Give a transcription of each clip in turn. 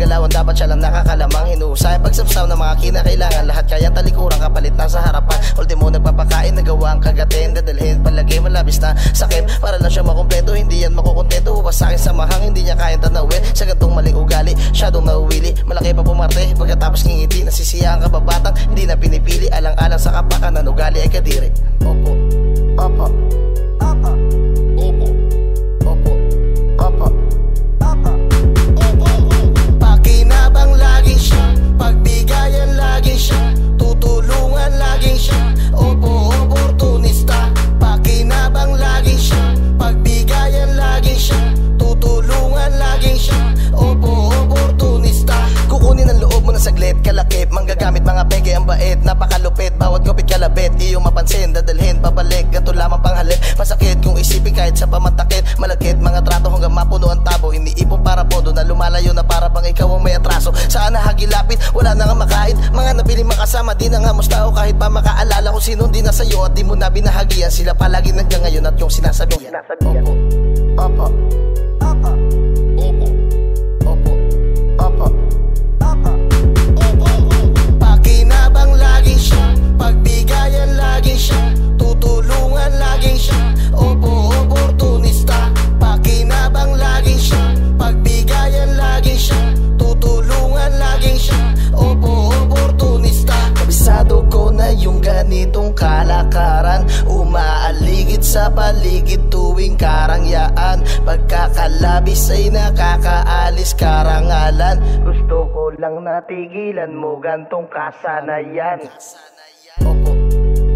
galawan dapat siya lang nakakalamang. Hinuhusay pagsapsaw ng mga kinakailangan, lahat kayang talikuran kapalit na sa harapan. Ultimo nagpapakain, nagawa ang kagatin, dadalhin palagay malabis na sakit para lang siya makumpleto. Hindi yan makukontento, huwas sa akin sa mahang hindi niya kayang tanawin. Sa gantong maling ugali, siya dong nauwili. Malaki pa pumarte, pagkatapos ngingiti, nasisiya ang kababatang hindi na pinipili. Alang-alang sa kapakan ng ugali ay kadiri. Opo, opo, opo, opo, opo, opo, opo, opo. Pakinabang laging siya, pagbigayan laging siya, tutulungan laging siya. Opo, oportunista. Pakinabang laging siya, pagbigayan laging siya, tutulungan laging siya. Opo, oportunista. Kukunin ang loob mo na saglit, kalakip, manggagamit mga pege ang bait. Napakalupit, bawat gupit kalabit, iyong mapansin, dadalhin, pabalik, gato lamang panghalip. Masakit kung isipin kahit sa pamantakit, malagkit mga trato hanggang mapuno ang tabo. Iniipon para podo na lumalayo na para bang ikaw ang may atraso. Saan nahagilapit, wala na nga makain, mga nabili makasama, di na nga mustao. Kahit pa makaalala kung sino di na sa'yo at di mo na binahagian, sila palagi nandiyan ngayon at yung sinasabihan. Opo, opo, opo, opo, opo, opo, opo, opo. Pakinabang laging siya, pagbigayan laging siya, tutulungan laging siya. Opo, oportunista. Pakinabang laging siya, pagbigayan laging siya, tutulungan laging siya. Opo, oportunista. Kabisado ko na yung ganitong kalakaran, umaaligid sa paligid tuwing karangyaan. Pagkakalabis ay nakakaalis karangalan. Gusto ko lang natigilan mo gantong kasanayan. Opo,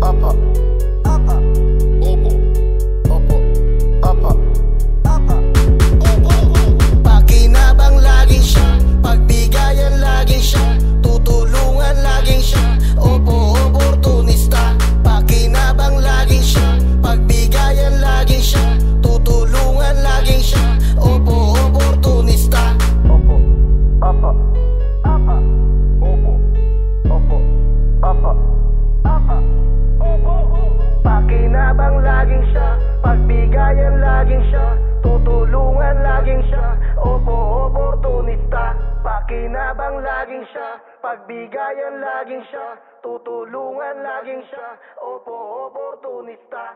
opo, opo, opo, opo, opo, opo, opo. Pakinabang laging siya, pagbigayan laging siya, tutulungan laging siya. Opo, oportunista. Pakinabang laging siya, pagbigayan laging siya, tutulungan laging siya. Opo, oportunista. Opo, opo, opo, opo, opo, opo, opo, opo. Pakinabang laging siya, pagbigayan laging siya, tutulungan laging siya. Opo, oportunista. Pakinabang laging siya, pagbigayan laging siya, tutulungan laging siya. Opo, oportunista.